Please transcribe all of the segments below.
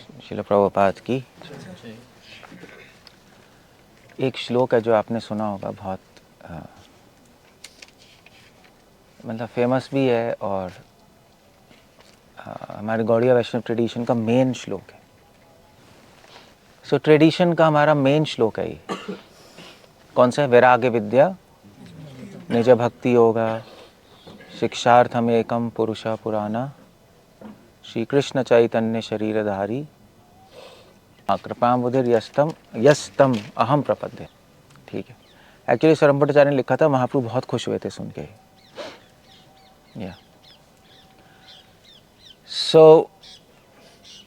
श्रील प्रभुपाद की। एक श्लोक है जो आपने सुना होगा, बहुत मतलब फेमस भी है और हमारे गौड़िया वैष्णव ट्रेडिशन का मेन श्लोक है। सो ट्रेडिशन का हमारा मेन श्लोक है ये। कौन सा है? वैराग्य विद्या निज भक्ति योगा शिक्षार्थम एकम पुरुषा पुराना श्री कृष्ण चैतन्य शरीरधारी कृपा मुदिर यस्तम यस्तम अहम प्रपद्य। ठीक है, एक्चुअली स्वरम भट्टाचार्य ने लिखा था, महाप्रभु बहुत खुश हुए थे सुन के। सो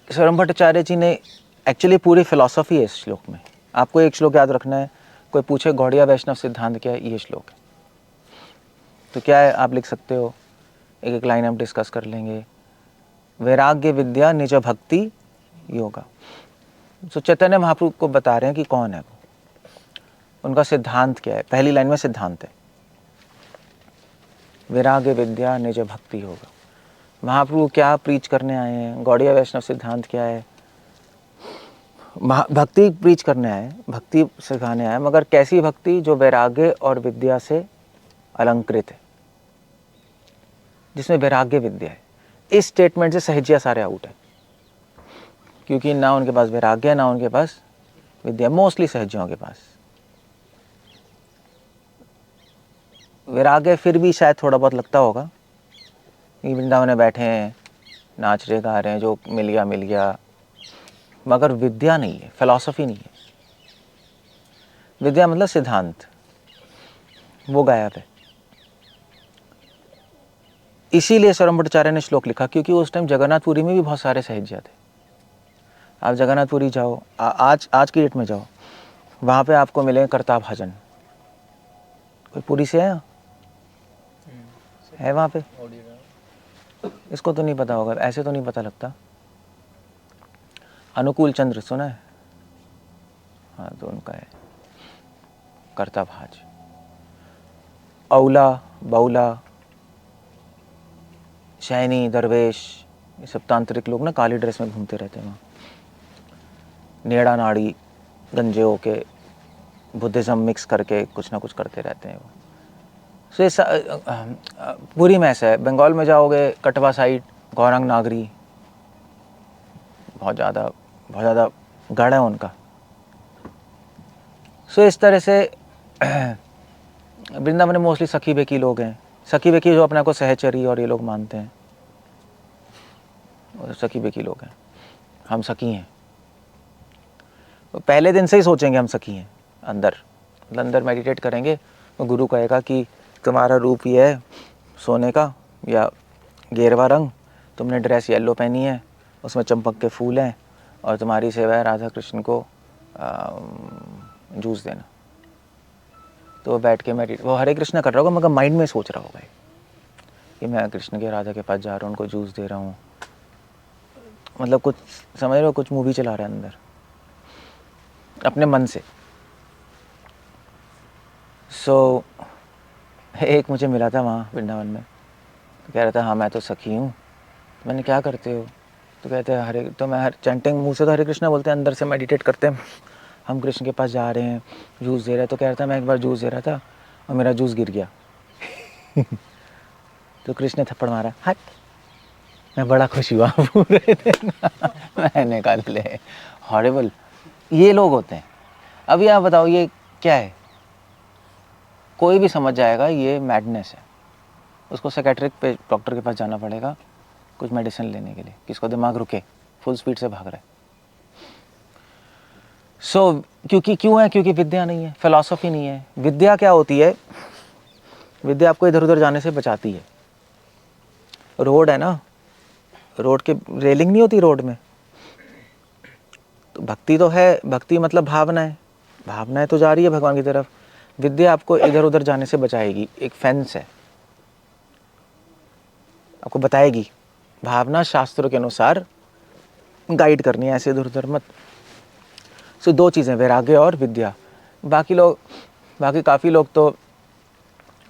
स्वरम भट्टाचार्य जी ने एक्चुअली पूरी फिलॉसफी है इस श्लोक में। आपको एक श्लोक याद रखना है। कोई पूछे गौड़िया वैष्णव सिद्धांत क्या है, ये श्लोक है। तो क्या है, आप लिख सकते हो, एक एक लाइन हम डिस्कस कर लेंगे। वैराग्य विद्या निज भक्ति योगा। तो चैतन्य महाप्रभु को बता रहे हैं कि कौन है वो, उनका सिद्धांत क्या है। पहली लाइन में सिद्धांत है, वैराग्य विद्या निज भक्ति योगा। महाप्रभु क्या प्रीच करने आए हैं, गौड़िया वैष्णव सिद्धांत क्या है। भक्ति प्रीच करने आए, भक्ति सिखाने आए, मगर कैसी भक्ति? जो वैराग्य और विद्या से अलंकृत है, जिसमें वैराग्य विद्या है। इस स्टेटमेंट से सहजिया सारे आउट है, क्योंकि ना उनके पास वैराग्य है ना उनके पास विद्या। मोस्टली सहजियों के पास वैराग्य फिर भी शायद थोड़ा बहुत लगता होगा, वृंदावन में बैठे हैं, नाच रहे गा रहे हैं, जो मिल गया, मगर विद्या नहीं है, फिलॉसफी नहीं है। विद्या मतलब सिद्धांत, वो गायब है। इसीलिए स्वरम भट्टाचार्य ने श्लोक लिखा, क्योंकि उस टाइम जगन्नाथपुरी में भी बहुत सारे सहज्या थे। आप जगन्नाथपुरी जाओ, आज की डेट में जाओ, वहाँ पे आपको मिलेंगे कर्ता भाजन। कोई पुरी से है वहाँ पे? इसको तो नहीं पता होगा, ऐसे तो नहीं पता लगता। अनुकूल चंद्र सुना है? हाँ, तो उनका है कर्ता भाज। औला, बौला, शैनी, दरवेश, ये सब तांत्रिक लोग ना काली ड्रेस में घूमते रहते हैं वहाँ। नेड़ा नाड़ी गंजे होके बुद्धिज़्म मिक्स करके कुछ ना कुछ करते रहते हैं वो। सो ये पूरी में ऐसा है। बंगाल में जाओगे, कटवा साइड, गौरंग नागरी, बहुत ज़्यादा गढ़ है उनका। सो इस तरह से वृंदावन में मोस्टली सखी बेकी लोग हैं। सखी बेकी जो अपने को सहचरी और ये लोग मानते हैं, और सखी बेकी लोग हैं। हम सखी हैं, तो पहले दिन से ही सोचेंगे हम सखी हैं। अंदर मेडिटेट करेंगे तो गुरु कहेगा कि तुम्हारा रूप ये है सोने का या गेरवा रंग, तुमने ड्रेस येलो पहनी है, उसमें चंपक के फूल हैं, और तुम्हारी सेवा है राधा कृष्ण को जूस देना। तो वो बैठ के वो हरे कृष्ण कर रहा होगा, मगर माइंड में सोच रहा होगा कि मैं कृष्ण के राधा के पास जा रहा हूँ, उनको जूस दे रहा हूँ। मतलब कुछ समझ रहे हो, कुछ मूवी चला रहा है अंदर अपने मन से। सो एक मुझे मिला था वहाँ वृंदावन में, तो कह रहा था हाँ मैं तो सखी हूँ। तो मैंने क्या करते हो? तो कहते हैं हरे, तो मैं चैंटिंग मुँह से तो हरे कृष्णा बोलते हैं, अंदर से मेडिटेट करते हैं, हम कृष्ण के पास जा रहे हैं, जूस दे रहे हैं। तो कह रहा था मैं एक बार जूस दे रहा था और मेरा जूस गिर गया। तो कृष्ण ने थप्पड़ मारा, हट। मैं बड़ा खुश हुआ पूरे दिन। मैंने कहा ले हॉरिबल, ये लोग होते हैं। अभी आप बताओ ये क्या है? कोई भी समझ जाएगा ये मैडनेस है। उसको साइकेट्रिक पे डॉक्टर के पास जाना पड़ेगा कुछ मेडिसिन लेने के लिए, किसको दिमाग रुके, फुल स्पीड से भाग रहा है। क्यों है? क्योंकि विद्या नहीं है, फिलॉसफी नहीं है। विद्या क्या होती है? विद्या आपको इधर उधर जाने से बचाती है। रोड है ना, रोड के रेलिंग नहीं होती रोड में, तो भक्ति तो है। भक्ति मतलब भावनाएं तो जा रही है भगवान की तरफ। विद्या आपको इधर उधर जाने से बचाएगी। एक फेंस है, आपको बताएगी भावना शास्त्रों के अनुसार गाइड करनी है, ऐसे इधर उधर मत। सो दो चीज़ें, वैराग्य और विद्या। बाकी काफ़ी लोग तो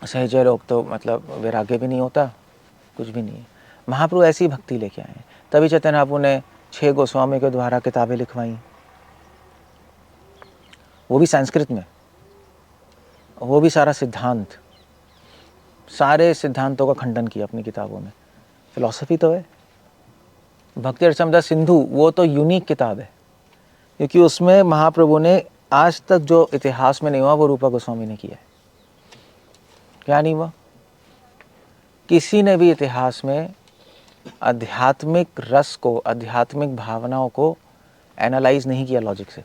सहजय लोग तो मतलब वैराग्य भी नहीं होता, कुछ भी नहीं है। महाप्रभु ऐसी भक्ति लेके आए हैं। तभी चैतन्य महाप्रभु ने 6 गोस्वामी के द्वारा किताबें लिखवाई, वो भी संस्कृत में, वो भी सारा सिद्धांत, सारे सिद्धांतों का खंडन किया अपनी किताबों में। फिलॉसफी तो है। भक्ति रसमदा सिंधु वो तो यूनिक किताब है, क्योंकि उसमें महाप्रभु ने आज तक जो इतिहास में नहीं हुआ वो रूपा गोस्वामी ने किया है। क्या नहीं हुआ? किसी ने भी इतिहास में आध्यात्मिक रस को, आध्यात्मिक भावनाओं को एनालाइज नहीं किया लॉजिक से,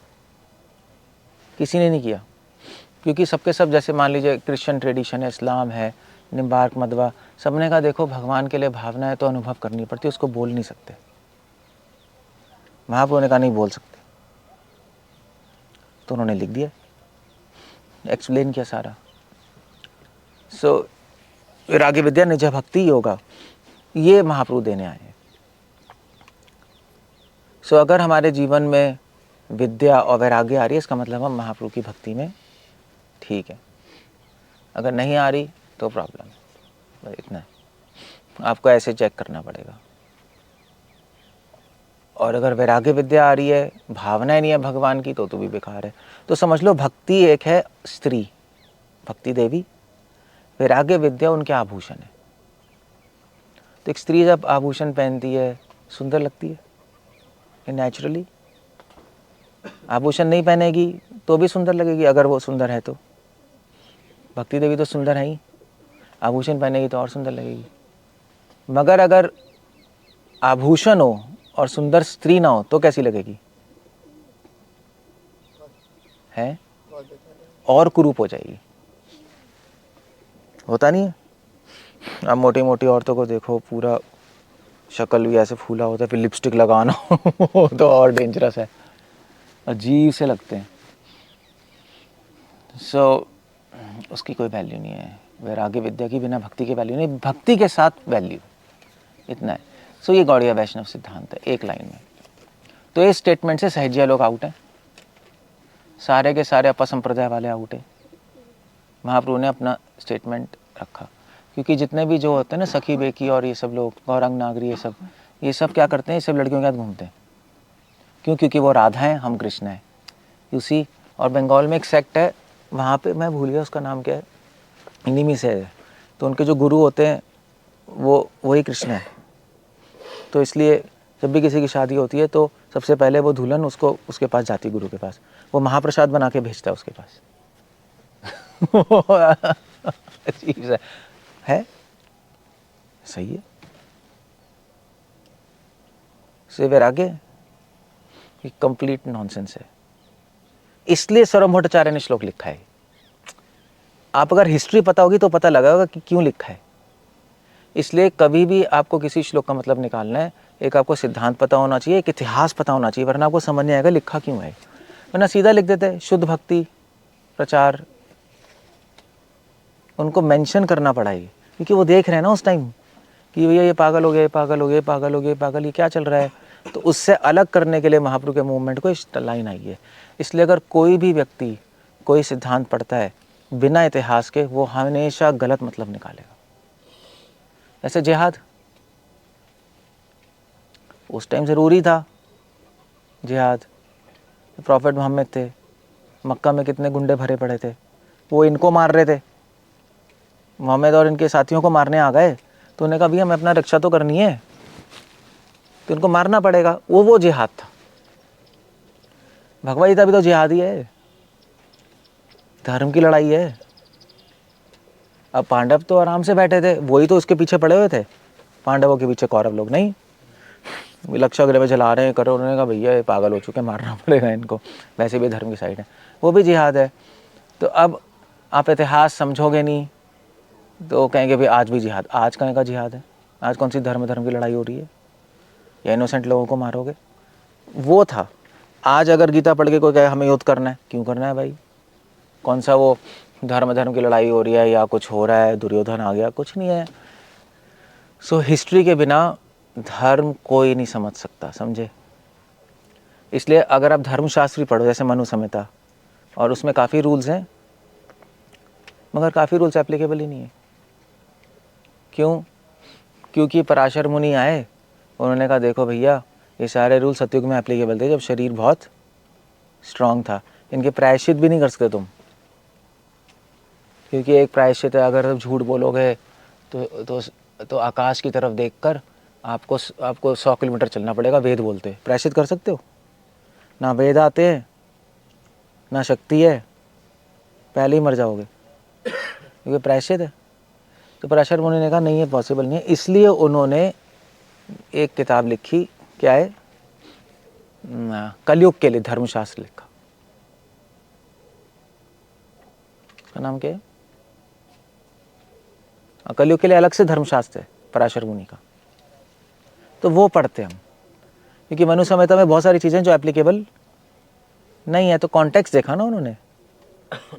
किसी ने नहीं किया। क्योंकि सबके सब, जैसे मान लीजिए क्रिश्चियन ट्रेडिशन है, इस्लाम है, निम्बार्क मधवा, सबने कहा देखो भगवान के लिए भावना है तो अनुभव करनी पड़ती है, उसको बोल नहीं सकते। महाप्रभु ने कहा नहीं बोल सकते, तो उन्होंने लिख दिया, एक्सप्लेन किया सारा। सो वैराग्य विद्या निज भक्ति योगा, ये महाप्रभु देने आए हैं। सो अगर हमारे जीवन में विद्या और वैराग्य आ रही है, इसका मतलब हम महाप्रभु की भक्ति में ठीक है। अगर नहीं आ रही तो प्रॉब्लम है, इतना है। आपको ऐसे चेक करना पड़ेगा। और अगर वैराग्य विद्या आ रही है, भावना नहीं है भगवान की, तो भी बेकार है। तो समझ लो भक्ति एक है स्त्री, भक्ति देवी, वैराग्य विद्या उनके आभूषण है। तो एक स्त्री जब आभूषण पहनती है सुंदर लगती है नेचुरली। आभूषण नहीं पहनेगी तो भी सुंदर लगेगी, अगर वो सुंदर है तो। भक्ति देवी तो सुंदर है ही, आभूषण पहनेगी तो और सुंदर लगेगी। मगर अगर आभूषण हो और सुंदर स्त्री ना हो तो कैसी लगेगी? है और कुरूप हो जाएगी। होता नहीं है? अब मोटी मोटी औरतों को देखो, पूरा शक्ल भी ऐसे फूला होता है, फिर लिपस्टिक लगाना तो और डेंजरस है, अजीब से लगते हैं। सो उसकी कोई वैल्यू नहीं है। वैराग्य विद्या की बिना भक्ति की वैल्यू नहीं, भक्ति के साथ वैल्यू, इतना है। सो ये गौड़िया वैष्णव सिद्धांत है एक लाइन में। तो इस स्टेटमेंट से सहजिया लोग आउट हैं, सारे के सारे अपा संप्रदाय वाले आउट हैं। महाप्रभु ने अपना स्टेटमेंट रखा, क्योंकि जितने भी जो होते हैं ना सखी बेकी और ये सब लोग, गौरंग नागरी, ये सब क्या करते हैं, ये सब लड़कियों के साथ घूमते हैं। क्यों? क्योंकि वो राधा हैं, हम कृष्ण हैं, यू सी। और बंगाल में एक सेक्ट है, वहाँ पे मैं भूल गया उसका नाम क्या है, इन्हीं से है। तो उनके जो गुरु होते हैं वो वही कृष्ण है। तो इसलिए जब भी किसी की शादी होती है तो सबसे पहले वो दुल्हन उसको उसके पास जाती, गुरु के पास, वो महाप्रसाद बना के भेजता है उसके पास। अजीब है, सही है। से वैराग्य कंप्लीट नॉनसेंस है। इसलिए सर्वम भट्टाचार्य ने श्लोक लिखा है। आप अगर हिस्ट्री पता होगी तो पता लगाओगे कि क्यों लिखा है। इसलिए कभी भी आपको किसी श्लोक का मतलब निकालना है, एक आपको सिद्धांत पता होना चाहिए, एक इतिहास पता होना चाहिए, वरना आपको समझ नहीं आएगा लिखा क्यों है। वरना सीधा लिख देते हैं शुद्ध भक्ति प्रचार, उनको मेंशन करना पड़ा है, क्योंकि वो देख रहे हैं ना उस टाइम कि भैया ये पागल हो गया, पागल हो गया, पागल हो गया, पागल, ये क्या चल रहा है। तो उससे अलग करने के लिए महाप्रभु के मूवमेंट को इस लाइन आई है। इसलिए अगर कोई भी व्यक्ति कोई सिद्धांत पढ़ता है बिना इतिहास के, वो हमेशा गलत मतलब निकालेगा। ऐसे जिहाद उस टाइम ज़रूरी था, जिहाद। प्रॉफेट मोहम्मद थे, मक्का में कितने गुंडे भरे पड़े थे, वो इनको मार रहे थे, मोहम्मद और इनके साथियों को मारने आ गए। तो उन्होंने कहा भैया हमें अपना रक्षा तो करनी है, तो इनको मारना पड़ेगा। वो जिहाद था। भगवद गीता भी तो जिहाद ही है, धर्म की लड़ाई है। अब पांडव तो आराम से बैठे थे, वही तो उसके पीछे पड़े हुए थे, पांडवों के पीछे कौरव लोग नहीं। लक्षागृह में जला रहे हैं, करो। उन्होंने कहा भैया ये पागल हो चुके, मारना पड़ेगा इनको, वैसे भी धर्म की साइड है, वो भी जिहाद है। तो अब आप इतिहास समझोगे नहीं तो कहेंगे भाई आज भी जिहाद। आज कहें का जिहाद है? आज कौन सी धर्म की लड़ाई हो रही है, या इनोसेंट लोगों को मारोगे? वो था। आज अगर गीता पढ़ के कोई कहे हमें युद्ध करना है, क्यों करना है भाई? कौन सा वो धर्म की लड़ाई हो रही है या कुछ हो रहा है, दुर्योधन आ गया? कुछ नहीं है। सो हिस्ट्री के बिना धर्म कोई नहीं समझ सकता, समझे? इसलिए अगर आप धर्मशास्त्री पढ़ो, जैसे मनु संहिता, और उसमें काफ़ी रूल्स हैं, मगर काफ़ी रूल्स एप्लीकेबल ही नहीं है। क्यों? क्योंकि पराशर मुनि आए, उन्होंने कहा देखो भैया ये सारे रूल सतयुग में एप्लीकेबल थे जब शरीर बहुत स्ट्रांग था। इनके प्रायश्चित भी नहीं कर सकते तुम, क्योंकि एक प्रायश्चित है, अगर तुम झूठ बोलोगे तो आकाश की तरफ देखकर आपको 100 किलोमीटर चलना पड़ेगा। वेद बोलते, प्रायश्चित कर सकते हो? ना वेद आते हैं ना शक्ति है, पहले ही मर जाओगे, क्योंकि प्रायश्चित है। तो पराशर मुनि ने कहा नहीं, ये पॉसिबल नहीं है। इसलिए उन्होंने एक किताब लिखी, क्या है, कलयुग के लिए धर्मशास्त्र लिखा। उसका नाम क्या है? कलयुग के लिए अलग से धर्मशास्त्र है पराशर मुनि का, तो वो पढ़ते हम, क्योंकि मनु संहिता में बहुत सारी चीज़ें जो एप्लीकेबल नहीं है। तो कॉन्टेक्स्ट देखा ना उन्होंने,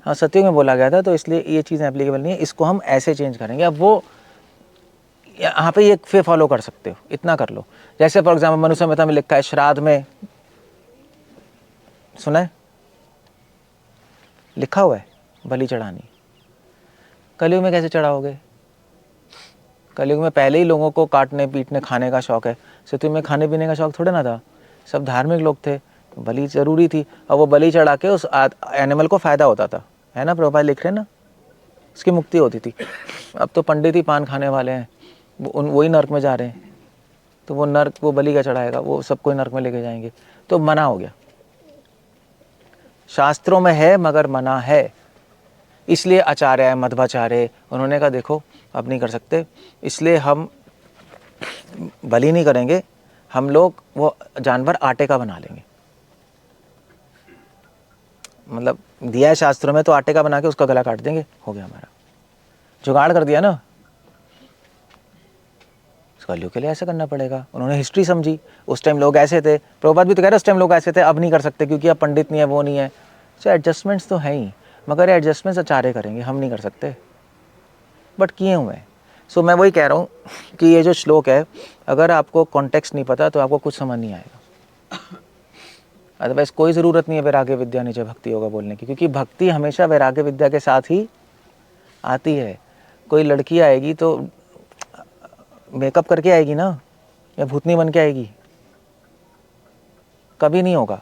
हाँ सतयुग में बोला गया था, तो इसलिए ये चीज़ें एप्लीकेबल नहीं है, इसको हम ऐसे चेंज करेंगे। अब वो यहाँ पे ये फिर फॉलो कर सकते हो, इतना कर लो। जैसे फॉर एग्जाम्पल मनु संहिता में लिखा है श्राद्ध में, सुना है, लिखा हुआ है बलि चढ़ानी। कलयुग में कैसे चढ़ाओगे? कलयुग में पहले ही लोगों को काटने पीटने खाने का शौक है। सतयुग में खाने पीने का शौक थोड़े ना था, सब धार्मिक लोग थे, बलि जरूरी थी। और वो बलि चढ़ा के उस एनिमल को फायदा होता था, है ना, प्रभुपाद लिख रहे हैं ना, उसकी मुक्ति होती थी। अब तो पंडित ही पान खाने वाले हैं, वही नर्क में जा रहे हैं, तो वो नर्क, वो बलि का चढ़ाएगा, वो सबको नर्क में लेके जाएंगे, तो मना हो गया। शास्त्रों में है मगर मना है। इसलिए आचार्य मध्वाचार्य उन्होंने कहा देखो अब नहीं कर सकते, इसलिए हम बलि नहीं करेंगे, हम लोग वो जानवर आटे का बना लेंगे। मतलब दिया है शास्त्रों में, तो आटे का बना के उसका गला काट देंगे, हो गया हमारा, जुगाड़ कर दिया ना। कलयुग के लिए ऐसा करना पड़ेगा। उन्होंने हिस्ट्री समझी, उस टाइम लोग ऐसे थे, प्रभुपाद भी तो कह रहे उस टाइम लोग ऐसे थे, अब नहीं कर सकते क्योंकि अब पंडित नहीं है, वो नहीं है। सो एडजस्टमेंट्स तो हैं ही, मगर एडजस्टमेंट्स आचार्य करेंगे, हम नहीं कर सकते, बट किए हुए हैं। सो मैं वही कह रहा हूँ कि ये जो श्लोक है, अगर आपको कॉन्टेक्स्ट नहीं पता तो आपको कुछ समझ नहीं आएगा। अदरवाइज कोई ज़रूरत नहीं है वैराग्य विद्या निज भक्ति योगा बोलने की, क्योंकि भक्ति हमेशा वैराग्य विद्या के साथ ही आती है। कोई लड़की आएगी तो मेकअप करके आएगी ना, या भूतनी बन के आएगी? कभी नहीं होगा।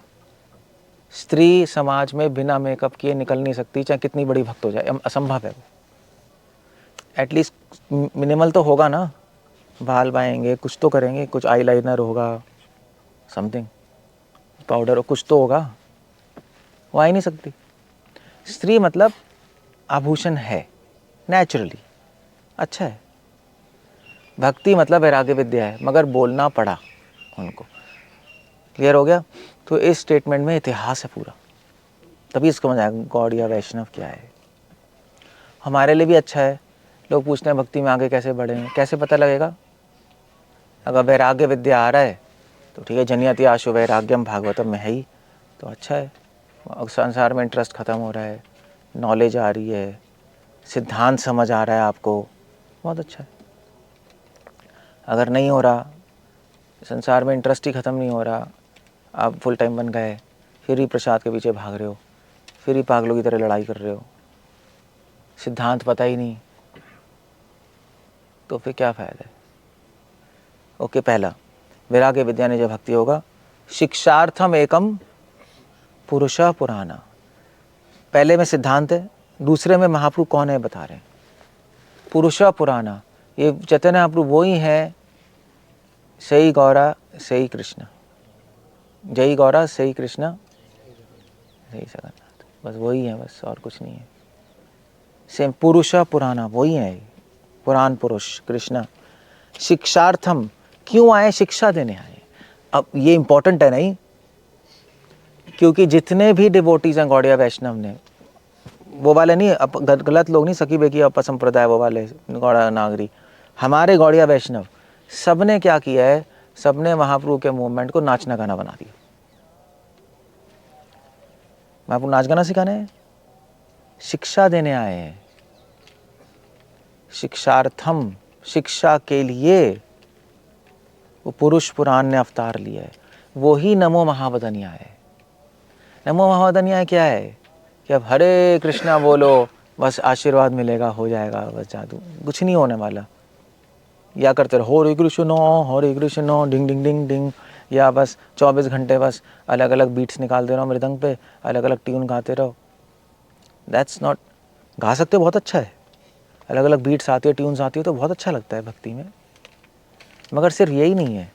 स्त्री समाज में बिना मेकअप किए निकल नहीं सकती, चाहे कितनी बड़ी भक्त हो जाए, असंभव है वो। एटलीस्ट मिनिमल तो होगा ना, बाल बाएंगे, कुछ तो करेंगे, कुछ आईलाइनर होगा, समथिंग पाउडर हो, कुछ तो होगा, वो आ ही नहीं सकती। स्त्री मतलब आभूषण है, नेचुरली अच्छा है। भक्ति मतलब वैराग्य विद्या है, मगर बोलना पड़ा उनको। क्लियर हो गया? तो इस स्टेटमेंट में इतिहास है पूरा, तभी इसको समझ आएगा गॉड या वैष्णव क्या है। हमारे लिए भी अच्छा है। लोग पूछते हैं भक्ति में आगे कैसे बढ़ें, कैसे पता लगेगा? अगर वैराग्य विद्या आ रहा है तो ठीक है, जनियति आशु वैराग्यम भागवतम में है ही, तो अच्छा है। संसार में इंटरेस्ट ख़त्म हो रहा है, नॉलेज आ रही है, सिद्धांत समझ आ रहा है आपको, बहुत अच्छा है। अगर नहीं हो रहा, संसार में इंटरेस्ट ही ख़त्म नहीं हो रहा, आप फुल टाइम बन गए, फिर ही प्रसाद के पीछे भाग रहे हो, फिर ही पागलों की तरह लड़ाई कर रहे हो, सिद्धांत पता ही नहीं, तो फिर क्या फ़ायदा है? ओके, पहला वैराग्य विद्या निज भक्ति होगा। शिक्षार्थम एकम पुरुष पुराना, पहले में सिद्धांत है, दूसरे में महाप्रभु कौन है बता रहे हैं। पुरुष पुराना, ये चैतन्य महाप्रभु वो ही है, सही गौरा सही कृष्ण, जय गौरा सही कृष्ण सही जगन्नाथ, बस वही है, बस और कुछ नहीं है। सेम पुरुष पुराना वही है, पुराण पुरुष कृष्ण। शिक्षार्थम क्यों आए? शिक्षा देने आए। अब ये इंपॉर्टेंट है नहीं, क्योंकि जितने भी डिवोटीज हैं गौड़िया वैष्णव ने, वो वाले नहीं, गलत लोग नहीं, सखी बेकी अपा संप्रदाय वो वाले गौड़ा नागरी, हमारे गौड़िया वैष्णव सब ने क्या किया है? सबने महाप्रभु के मूवमेंट को नाचना गाना बना दिया। महाप्रभु नाच गाना सिखाने हैं, शिक्षा देने आए हैं। शिक्षार्थम, शिक्षा के लिए वो पुरुष पुराण ने अवतार लिया है। वो ही नमो महावदनिया है। नमो महावदनिया क्या है? कि अब हरे कृष्णा बोलो, बस आशीर्वाद मिलेगा, हो जाएगा, बस जादू, कुछ नहीं होने वाला। या करते रहो हरे कृष्ण डिंग डिंग डिंग डिंग, या बस 24 घंटे बस अलग अलग बीट्स निकालते रहो मृदंग पे, अलग अलग ट्यून गाते रहो, दैट्स नॉट, गा सकते हो बहुत अच्छा है, अलग अलग बीट्स आती है, ट्यून्स आती है तो बहुत अच्छा लगता है भक्ति में, मगर सिर्फ यही नहीं है,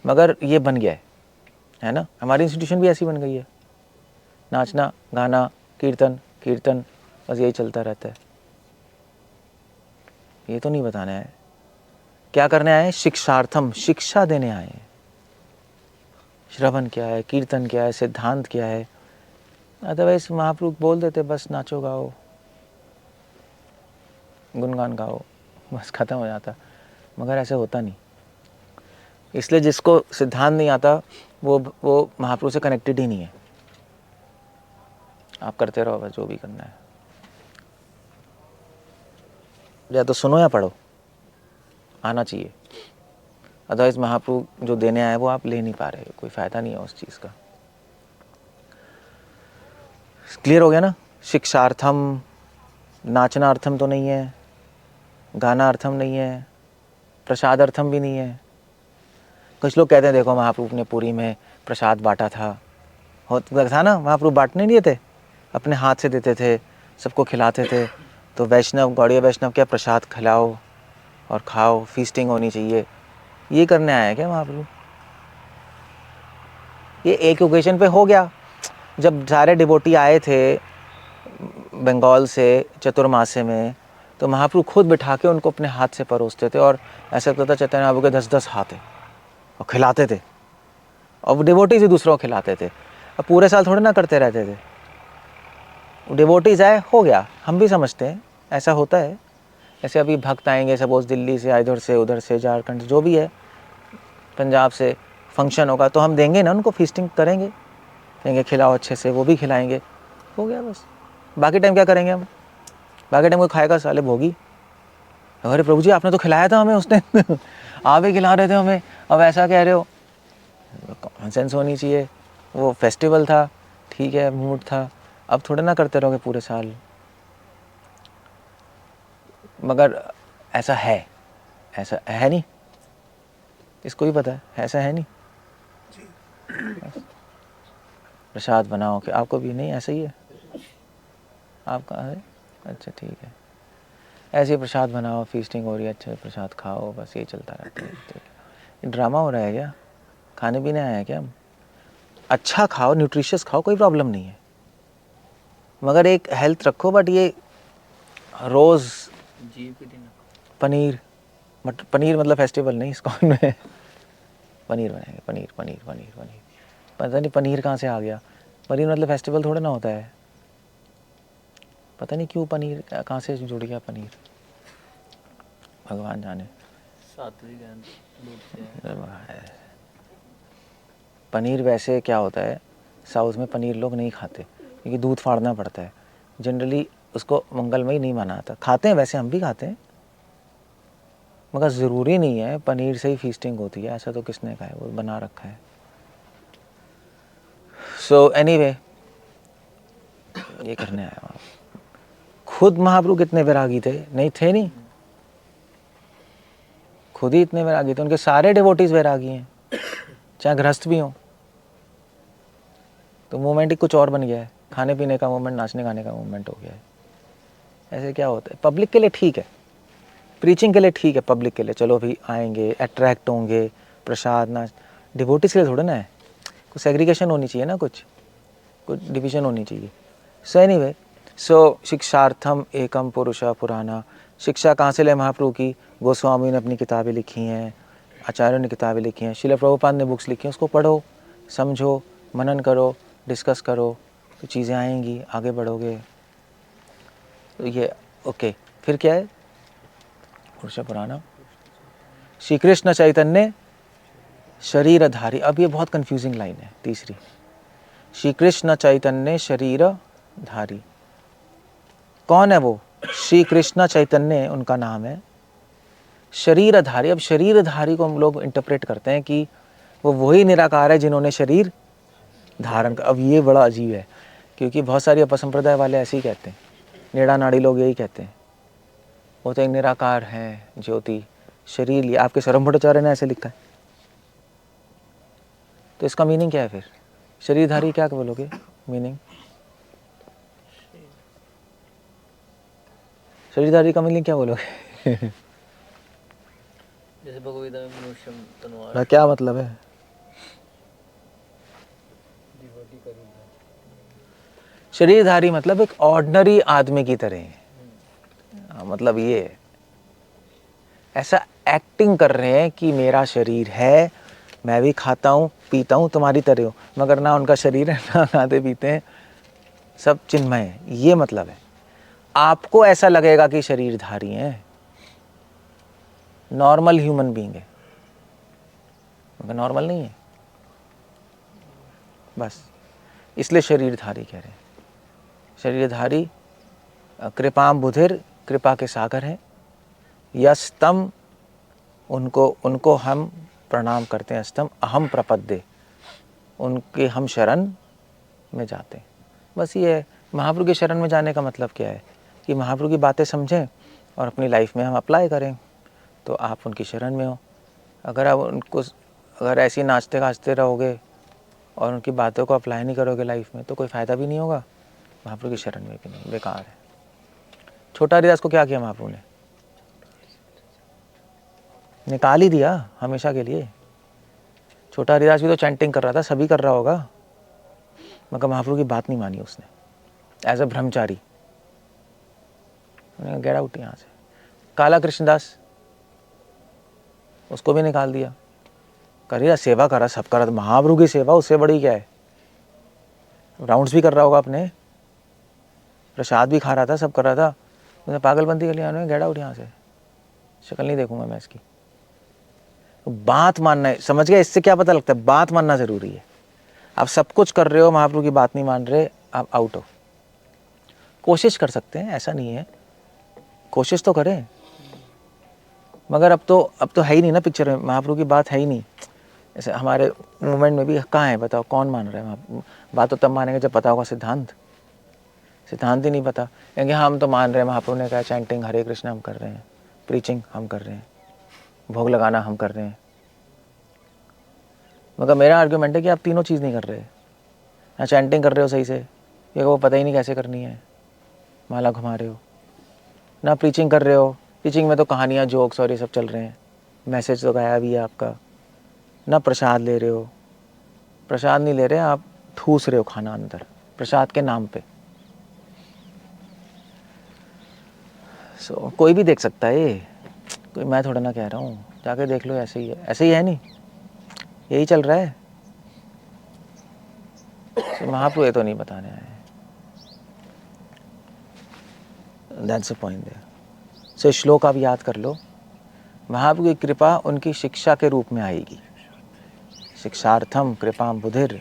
मगर ये बन गया है ना, हमारी इंस्टीट्यूशन भी ऐसी बन गई है, नाचना गाना कीर्तन कीर्तन, बस यही चलता रहता है। ये तो नहीं बताना है, क्या करने आए हैं, शिक्षार्थम, शिक्षा देने आए हैं। श्रवण क्या है, कीर्तन क्या है, सिद्धांत क्या है, अदरवाइज महाप्रभु बोल देते बस नाचो गाओ गुणगान गाओ, बस खत्म हो जाता, मगर ऐसे होता नहीं। इसलिए जिसको सिद्धांत नहीं आता वो महाप्रभु से कनेक्टेड ही नहीं है। आप करते रहो बस जो भी करना है, या तो सुनो या पढ़ो, आना चाहिए, अदरवाइज महाप्रभु जो देने आए वो आप ले नहीं पा रहे, कोई फ़ायदा नहीं है उस चीज़ का। क्लियर हो गया ना? शिक्षार्थम, नाचनार्थम तो नहीं है, गानार्थम नहीं है, प्रसादार्थम भी नहीं है। कुछ लोग कहते हैं देखो महाप्रभु ने पुरी में प्रसाद बांटा था ना, महाप्रभु बांटने नहीं देते, अपने हाथ से देते थे, सबको खिलाते थे। तो वैष्णव, गौड़ीय वैष्णव क्या प्रसाद खिलाओ और खाओ, फीस्टिंग होनी चाहिए, ये करने आया है क्या महाप्रभु? ये एक ओकेजन पे हो गया, जब सारे डिवोटी आए थे बंगाल से चतुर्मासे में, तो महाप्रभु खुद बिठा के उनको अपने हाथ से परोसते थे, और ऐसा लगता था चैतन्य महाप्रभु के 10-10 हाथ है, और खिलाते थे, और वो डिवोटीज ही दूसरों को खिलाते थे। अब पूरे साल थोड़े ना करते रहते थे, डिवोटीज आए हो गया, हम भी समझते हैं ऐसा होता है। ऐसे अभी भक्त आएंगे सपोज दिल्ली से, इधर से उधर से, झारखंड जो भी है, पंजाब से, फंक्शन होगा तो हम देंगे ना उनको, फीस्टिंग करेंगे, कहेंगे खिलाओ अच्छे से, वो भी खिलाएंगे, हो गया बस। बाकी टाइम क्या करेंगे हम? बाकी टाइम कोई खाएगा साले भोगी, अरे प्रभु जी आपने तो खिलाया था हमें उस टाइम आप ही खिला रहे थे हमें, अब ऐसा कह रहे हो? कॉमन सेंस होनी चाहिए, वो फेस्टिवल था, ठीक है, मूड था, अब थोड़े ना करते रहोगे पूरे साल। मगर ऐसा है नहीं, इसको भी पता है ऐसा है नहीं। प्रसाद बनाओ कि आपको भी नहीं ऐसा ही है, आप कहाँ है? अच्छा ठीक है, ऐसे प्रसाद बनाओ, फीस्टिंग हो रही है, अच्छा प्रसाद खाओ, बस ये चलता रहता है। ड्रामा हो रहा है क्या? खाने पीने आए हैं क्या हम? अच्छा खाओ, न्यूट्रिशियस खाओ, कोई प्रॉब्लम नहीं है, मगर एक हेल्थ रखो। बट ये रोज़ पनीर पनीर मतलब फेस्टिवल नहीं इस्कॉन में पनीर बनाएंगे, पनीर पनीर पनीर पनीर, पता नहीं पनीर कहाँ से आ गया, पनीर मतलब फेस्टिवल थोड़ा ना होता है, पता नहीं क्यों पनीर कहाँ से जुड़ गया पनीर, भगवान जाने। पनीर वैसे क्या होता है, साउथ में पनीर लोग नहीं खाते क्योंकि दूध फाड़ना पड़ता है, जनरली उसको मंगलमय नहीं माना जाता। खाते हैं वैसे, हम भी खाते हैं, मगर ज़रूरी नहीं है पनीर से ही फीस्टिंग होती है, ऐसा तो किसने कहा है, वो बना रखा है। सो एनीवे, ये करने आया वहाँ। खुद महाप्रभु कितने वैरागी थे? नहीं, खुद ही इतने वैरागी थे, उनके सारे डिवोटीज वैरागी हैं, चाहे गृहस्थ भी हों। तो मूवमेंट ही कुछ और बन गया है, खाने पीने का मूवमेंट, नाचने गाने का मूवमेंट हो गया है। ऐसे क्या होता है, पब्लिक के लिए ठीक है, प्रीचिंग के लिए ठीक है, पब्लिक के लिए चलो भी आएंगे, अट्रैक्ट होंगे, प्रसाद नाच, डिवोटीज के लिए थोड़ा ना है, कुछ सेग्रीगेशन होनी चाहिए ना, कुछ डिवीजन होनी चाहिए। सो एनीवे, सो शिक्षार्थम एकम पुरुषा पुराना, शिक्षा कहाँ से ले महाप्रभु की? गोस्वामी ने अपनी किताबें लिखी हैं, आचार्यों ने किताबें लिखी हैं, श्रील प्रभुपाद ने बुक्स लिखी हैं, उसको पढ़ो, समझो, मनन करो, डिस्कस करो, तो चीज़ें आएंगी, आगे बढ़ोगे। तो ये ओके, फिर क्या है? पुरुषा पुराना, श्री कृष्ण चैतन्य शरीरधारी। अब ये बहुत कंफ्यूजिंग लाइन है तीसरी, श्री कृष्ण चैतन्य शरीरधारी। कौन है वो? श्री कृष्ण चैतन्य उनका नाम है, शरीरधारी। अब शरीरधारी को हम लोग इंटरप्रेट करते हैं कि वो वही निराकार है जिन्होंने शरीर धारण कर। अब ये बड़ा अजीब है, क्योंकि बहुत सारी अपसंप्रदाय वाले ऐसे ही कहते हैं, नेड़ा नाड़ी लोग यही कहते हैं, वो तो एक निराकार है, ज्योति, शरीर लिया। आपके सरम भट्टाचार्य ने ऐसे लिखा है, तो इसका मीनिंग क्या है फिर? शरीरधारी क्या बोलोगे मीनिंग? शरीरधारी का मीनिंग क्या बोलोगे? जैसे भगवद गीता में मनुष्यम तनुवार, क्या मतलब है? शरीरधारी मतलब एक ऑर्डिनरी आदमी की तरह है। मतलब ये है, ऐसा एक्टिंग कर रहे हैं कि मेरा शरीर है, मैं भी खाता हूँ पीता हूँ तुम्हारी तरह हूँ, मगर ना उनका शरीर है ना खाते पीते हैं, सब चिन्मय है। ये मतलब है। आपको ऐसा लगेगा कि शरीरधारी हैं, नॉर्मल ह्यूमन बीइंग है मगर नॉर्मल नहीं है, बस इसलिए शरीरधारी कह रहे हैं। शरीरधारी कृपाम बुधिर, कृपा के सागर हैं। यस्तम, उनको हम प्रणाम करते हैं। स्तम अहम प्रपद्ये, उनके हम शरण में जाते हैं। बस ये है। महाप्रभु के शरण में जाने का मतलब क्या है कि महाप्रभु की बातें समझें और अपनी लाइफ में हम अप्लाई करें, तो आप उनकी शरण में हो। अगर आप उनको अगर ऐसे नाचते गाजते रहोगे और उनकी बातों को अप्लाई नहीं करोगे लाइफ में, तो कोई फ़ायदा भी नहीं होगा, महाप्रभु की शरण में भी नहीं, बेकार है। छोटा हरिदास को क्या किया महाप्रभु ने? निकाल ही दिया हमेशा के लिए। छोटा हरिदास भी तो चैंटिंग कर रहा था, सभी कर रहा होगा, मगर महाप्रभु की बात नहीं मानी उसने as a Brahmachari. Get out यहाँ से। काला कृष्णदास, उसको भी निकाल दिया। करिए सेवा करा, सब करा, तो महाप्रभु की सेवा उससे बड़ी क्या है? राउंड्स भी कर रहा होगा अपने, प्रसाद भी खा रहा था, सब कर रहा था, उसने पागलबंदी कर लिया। गेट आउट यहाँ से, शक्ल नहीं देखूंगा मैं इसकी। तो बात मानना है, समझ गया? इससे क्या पता लगता है? बात मानना जरूरी है। आप सब कुछ कर रहे हो, महाप्रभु की बात नहीं मान रहे, आप आउट हो। कोशिश कर सकते हैं, ऐसा नहीं है, कोशिश तो करें, मगर अब तो है ही नहीं ना पिक्चर में, महाप्रभु की बात है ही नहीं। ऐसे हमारे मूवमेंट में भी कहाँ है बताओ, कौन मान रहा है? बात तो तब मानेंगे जब पता होगा सिद्धांत। सिद्धांत ही नहीं पता, क्योंकि हम तो मान रहे हैं महाप्रभु ने कहा चैंटिंग हरे कृष्ण हम कर रहे हैं, प्रीचिंग हम कर रहे हैं, भोग लगाना हम कर रहे हैं, मगर मेरा आर्ग्यूमेंट है कि आप तीनों चीज़ नहीं कर रहे। ना चैंटिंग कर रहे हो सही से, क्योंकि वो पता ही नहीं कैसे करनी है, माला घुमा रहे हो, ना प्रीचिंग कर रहे हो, प्रीचिंग में तो कहानियाँ जोक्स और ये सब चल रहे हैं, मैसेज तो गाया भी है आपका, ना प्रसाद ले रहे हो, प्रसाद नहीं ले रहे, आप ठूस रहे हो खाना अंदर प्रसाद के नाम पे। कोई भी देख सकता है ये, कोई मैं थोड़ा ना कह रहा हूँ, जाके देख लो, ऐसे ही है, ऐसे ही है, नहीं यही चल रहा है। महाप्रभु ये तो नहीं बताने आए। That's the point there. So श्लोक आप याद कर लो, महाप्रभु की कृपा उनकी शिक्षा के रूप में आएगी। शिक्षार्थम कृपाम बुधिर,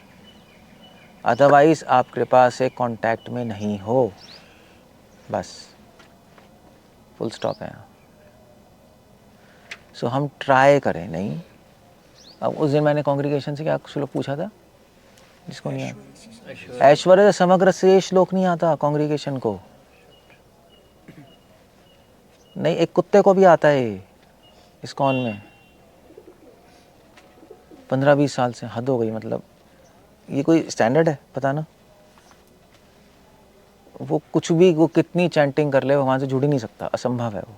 अदरवाइज आप कृपा से कांटेक्ट में नहीं हो, बस फुल स्टॉप है। सो हम ट्राई करें नहीं। अब उस दिन मैंने कांग्रीगेशन से क्या श्लोक पूछा था, जिसको नहीं आता? ऐश्वर्य समग्र से श्लोक नहीं आता कांग्रीगेशन को, नहीं, एक कुत्ते को भी आता है इस्कॉन में, 15-20 साल से। हद हो गई, मतलब ये कोई स्टैंडर्ड है? पता ना, वो कुछ भी, वो कितनी चैंटिंग कर ले, वहां से जुड़ ही नहीं सकता, असंभव है वो।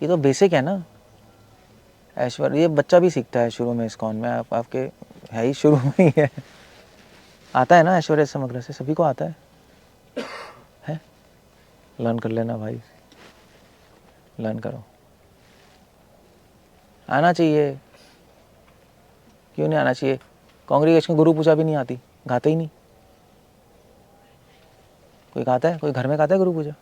ये तो बेसिक है ना। ऐश्वर्य ये बच्चा भी सीखता है शुरू में इस्कॉन में, आपके है ही शुरू में ही है, आता है ना ऐश्वर्य समग्र से, सभी को आता है? लर्न कर लेना भाई, लर्न करो, आना चाहिए। क्यों नहीं आना चाहिए? कांग्रीगेशन गुरु पूजा भी नहीं आती, गाते ही नहीं। कोई गाता है? कोई घर में गाता है गुरु पूजा?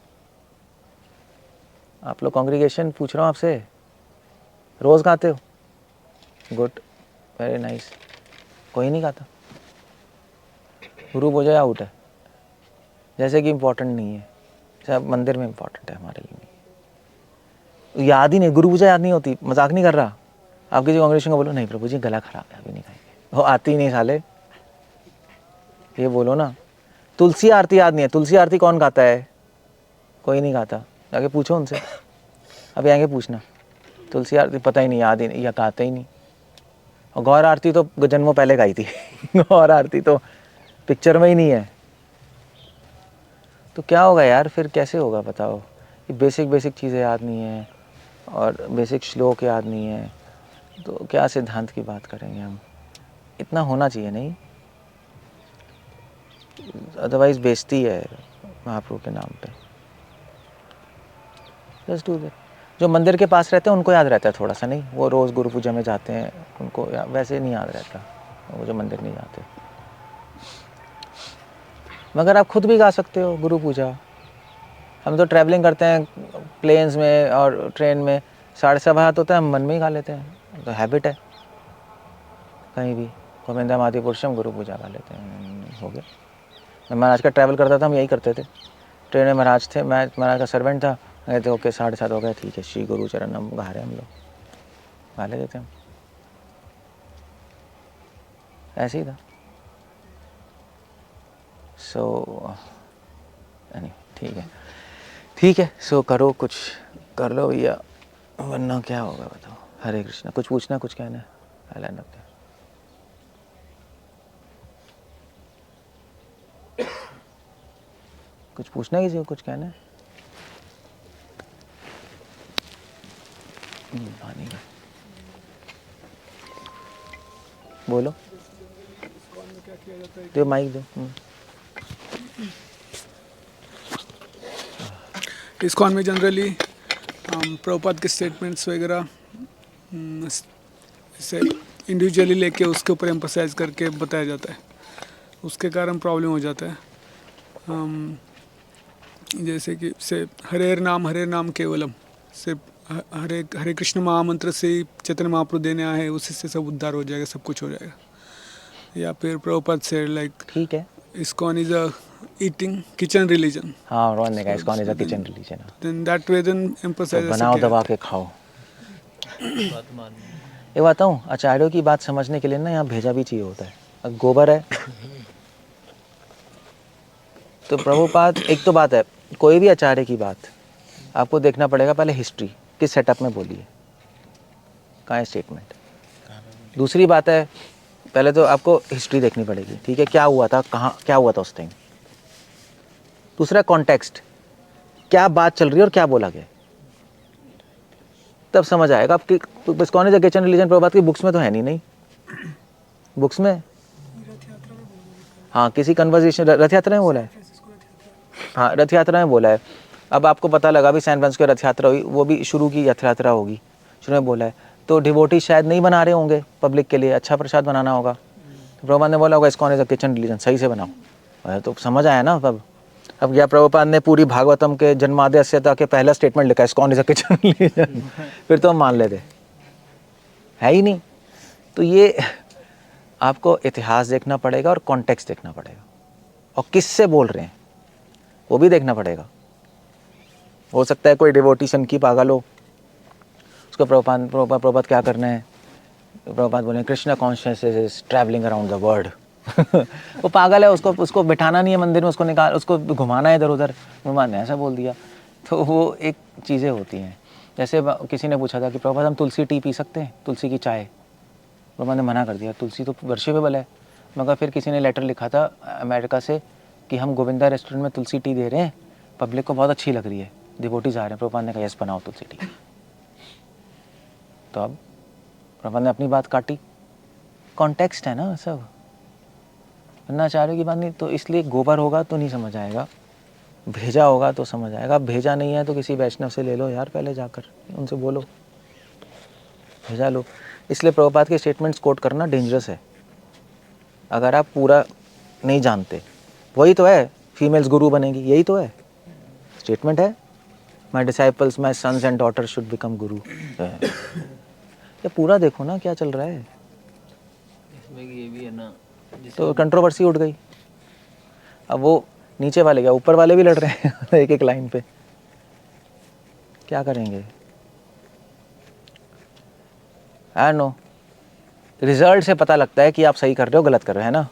आप लोग कांग्रीगेशन पूछ रहा हूँ आपसे, रोज गाते हो? Good, very nice. कोई नहीं गाता गुरु पूजा, आउट है, जैसे कि इम्पोर्टेंट नहीं है, सब मंदिर में इम्पोर्टेंट है, हमारे लिए नहीं। याद ही नहीं, गुरु पूजा याद नहीं होती, मजाक नहीं कर रहा। आप किसी कांग्रेशन को बोलो नहीं प्रभु जी गला खराब है, अभी नहीं खाएंगे, वो आती ही नहीं साले, ये बोलो ना। तुलसी आरती याद नहीं है, तुलसी आरती कौन गाता है? कोई नहीं गाता, जाके पूछो उनसे, अभी आएंगे पूछना। तुलसी आरती पता ही नहीं, याद ही नहीं, या गाते ही नहीं। और गौर आरती तो जन्मों पहले गाई थी गौर आरती तो पिक्चर में ही नहीं है, तो क्या होगा यार, फिर कैसे होगा बताओ। ये बेसिक बेसिक चीज़ें याद नहीं है और बेसिक श्लोक याद नहीं है, तो क्या सिद्धांत की बात करेंगे हम। इतना होना चाहिए नहीं, अदरवाइज बेइज्जती है महाप्रभु के नाम पे। Just do that. जो मंदिर के पास रहते हैं उनको याद रहता है थोड़ा सा, नहीं वो रोज़ गुरु पूजा में जाते हैं, उनको वैसे नहीं याद रहता, वो जो मंदिर नहीं जाते। मगर आप खुद भी गा सकते हो गुरु पूजा। हम तो ट्रैवलिंग करते हैं प्लेन्स में और ट्रेन में, 7:30 हाथ होता है, हम मन में ही गा लेते हैं, तो हैबिट है। कहीं भी गोविंदा माधि पुरुषम गुरु पूजा गा लेते हैं, हो गया। मैं महाराज का ट्रैवल करता था, हम यही करते थे। ट्रेन में महाराज थे, मैं महाराज का सर्वेंट था, कहते ओके 7:30 हो गए, ठीक है, श्री गुरु चरण हम गा रहे हैं, हम लोग गा लेते थे हम, ऐसे ही था। सो ठीक है, ठीक है। सो करो, कुछ कर लो भैया, वरना क्या होगा बताओ। हरे कृष्णा। कुछ पूछना, कुछ कहना है? कुछ पूछना है किसी को, कुछ कहना है? पानी का बोलो, तो माइक दो। इस्कॉन में जनरली प्रभुपाद के स्टेटमेंट्स वगैरह इसे इंडिविजुअली लेके उसके ऊपर एम्फसाइज करके बताया जाता है, उसके कारण प्रॉब्लम हो जाता है। जैसे कि से हरे नाम केवलम, सिर्फ हरे हरे कृष्ण महामंत्र से ही चैतन्य महाप्रभु देने आए हैं, उसी से सब उद्धार हो जाएगा, सब कुछ हो जाएगा। या फिर प्रभुपाद से लाइक ठीक है, ISKCON is a eating kitchen religion. हाँ, रोहन ने कहा ISKCON is a kitchen religion. Then that way then तो emphasizes बनाओ दबा के खाओ। बात माननी। ये बताऊँ, आचार्यों की बात समझने के लिए ना यहाँ भेजा भी चाहिए होता है। अब गोबर है तो प्रभुपाद, एक तो बात है, कोई भी आचार्य की बात आपको देखना पड़ेगा पहले हिस्ट्री किस सेटअप में बोली है, कहाँ है स्टेटमेंट। दूसरी बात है, पहले तो आपको हिस्ट्री देखनी पड़ेगी, ठीक है, क्या हुआ था, कहाँ क्या हुआ था उस टाइम। दूसरा कॉन्टेक्स्ट, क्या बात चल रही है और क्या बोला गया, तब समझ आएगा आपकी। ISKCON is a kitchen religion Prabhupada की बुक्स में तो है नहीं बुक्स में। हाँ, किसी कन्वर्सेशन, रथ यात्रा में बोला है, हाँ रथ यात्रा में बोला है। अब आपको पता लगा भी सैन फ्रांसिस्को रथ यात्रा हुई, वो भी शुरू की रथ यात्रा होगी, शुरू में बोला है, तो डिवोटी शायद नहीं बना रहे होंगे पब्लिक के लिए, अच्छा प्रसाद बनाना होगा, तो प्रभुपाद ने बोला होगा ISKCON is a kitchen religion, सही से बनाओ, तो समझ आया ना। अब क्या प्रभुपाद ने पूरी भागवतम के जन्माद्यस्यता के पहला स्टेटमेंट लिखा है ISKCON is a kitchen religion, फिर तो हम मान लेते, है ही नहीं। तो ये आपको इतिहास देखना पड़ेगा और कॉन्टेक्स्ट देखना पड़ेगा, और किससे बोल रहे हैं वो भी देखना पड़ेगा। हो सकता है कोई डिवोटी सन की पागल हो, उसको प्रभुपाद क्या करना है, प्रभुपाद बोले Krishna consciousness is travelling around the world वो पागल है, उसको बिठाना नहीं है मंदिर में, उसको घुमाना है इधर उधर, भगवान ने ऐसा बोल दिया। तो वो एक चीज़ें होती हैं। जैसे किसी ने पूछा था कि प्रभुपाद हम तुलसी टी पी सकते हैं, तुलसी की चाय, प्रभुपाद ने मना कर दिया, तुलसी तो वर्शिपेबल है। मगर फिर किसी ने लेटर लिखा था अमेरिका से कि हम गोविंदा रेस्टोरेंट में तुलसी टी दे रहे हैं, पब्लिक को बहुत अच्छी लग रही है, डिवोटीज आ रहे हैं। प्रभुपाद ने कहा यस बनाओ तुलसी टी। तो अब प्रभुपाद ने अपनी बात काटी, कॉन्टेक्स्ट है ना सब, वरना चारों की बात नहीं। तो इसलिए गोबर होगा तो नहीं समझ आएगा, भेजा होगा तो समझ आएगा। भेजा नहीं है तो किसी वैष्णव से ले लो यार, पहले जाकर उनसे बोलो, भेजा लो। इसलिए प्रभुपाद के स्टेटमेंट्स कोट करना डेंजरस है अगर आप पूरा नहीं जानते। वही तो है, फीमेल्स गुरु बनेंगी, यही तो है, स्टेटमेंट है, my disciples my sons and daughters should become guru. ये पूरा देखो ना क्या चल रहा है, इसमें ये भी है ना, तो कंट्रोवर्सी उठ गई। अब वो नीचे वाले क्या ऊपर वाले भी लड़ रहे हैं एक एक लाइन पे, क्या करेंगे। आई नो, रिजल्ट से पता लगता है कि आप सही कर रहे हो गलत कर रहे हो, है ना।